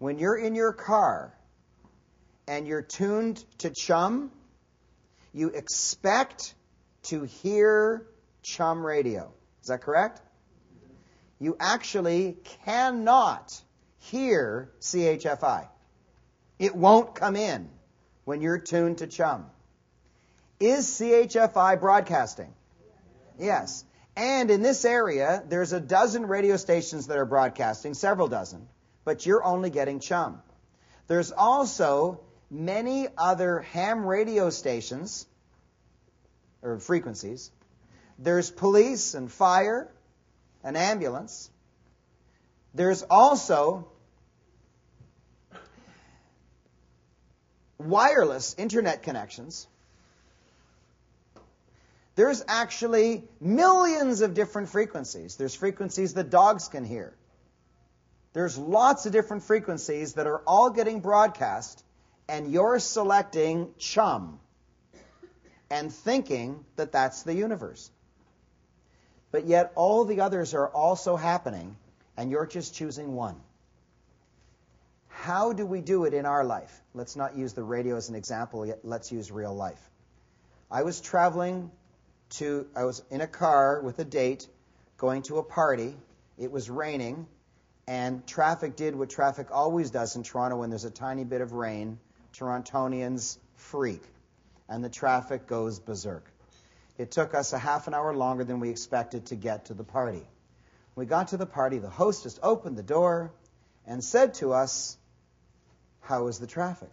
When you're in your car and you're tuned to chum, you expect to hear chum radio. Is that correct? You actually cannot hear CHFI. It won't come in when you're tuned to chum. Is CHFI broadcasting? Yes. And in this area, there's a dozen radio stations that are broadcasting, several dozen, but you're only getting chum. There's also many other ham radio stations, or frequencies. There's police and fire and ambulance. There's also wireless internet connections. There's actually millions of different frequencies. There's frequencies that dogs can hear. There's lots of different frequencies that are all getting broadcast, and you're selecting chum and thinking that that's the universe. But yet all the others are also happening, and you're just choosing one. How do we do it in our life? Let's not use the radio as an example yet. Let's use real life. I was in a car with a date going to a party. It was raining, and traffic did what traffic always does in Toronto when there's a tiny bit of rain. Torontonians freak, and the traffic goes berserk. It took us a half an hour longer than we expected to get to the party. When we got to the party, the hostess opened the door and said to us, "How is the traffic?"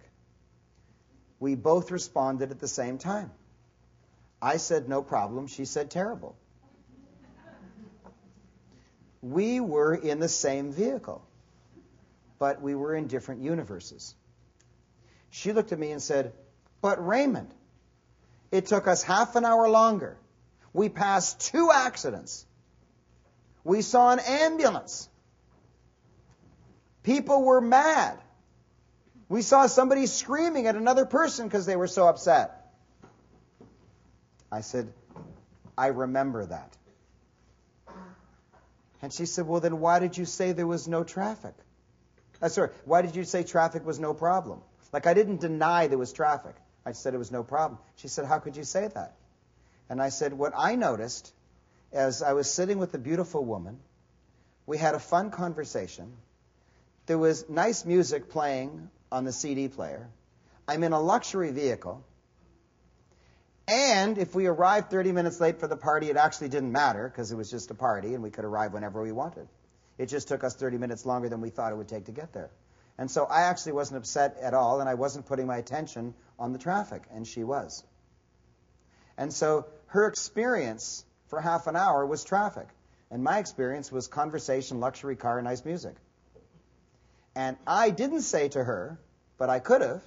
We both responded at the same time. I said, "No problem." She said, "Terrible." We were in the same vehicle, but we were in different universes. She looked at me and said, "But Raymond, it took us half an hour longer. We passed 2 accidents. We saw an ambulance. People were mad. We saw somebody screaming at another person because they were so upset." I said, "I remember that." And she said, "Well, then why did you say there was no traffic? Why did you say traffic was no problem? Like, I didn't deny there was traffic. I said it was no problem." She said, "How could you say that?" And I said, "What I noticed as I was sitting with a beautiful woman, we had a fun conversation. There was nice music playing on the CD player. I'm in a luxury vehicle. And if we arrived 30 minutes late for the party, it actually didn't matter because it was just a party and we could arrive whenever we wanted. It just took us 30 minutes longer than we thought it would take to get there. And so I actually wasn't upset at all, and I wasn't putting my attention on the traffic, and she was. And so her experience for half an hour was traffic, and my experience was conversation, luxury car, nice music. And I didn't say to her, but I could have,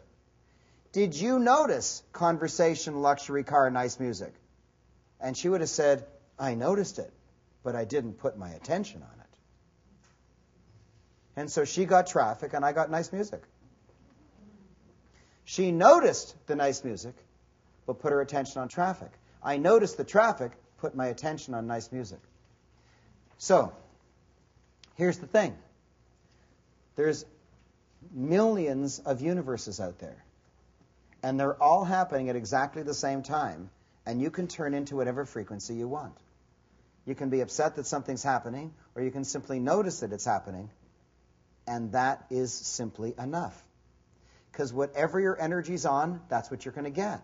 "Did you notice conversation, luxury car, nice music?" And she would have said, "I noticed it, but I didn't put my attention on it." And so she got traffic and I got nice music. She noticed the nice music, but put her attention on traffic. I noticed the traffic, put my attention on nice music. So, here's the thing. There's millions of universes out there. And they're all happening at exactly the same time. And you can turn into whatever frequency you want. You can be upset that something's happening, or you can simply notice that it's happening. And that is simply enough. Because whatever your energy's on, that's what you're going to get.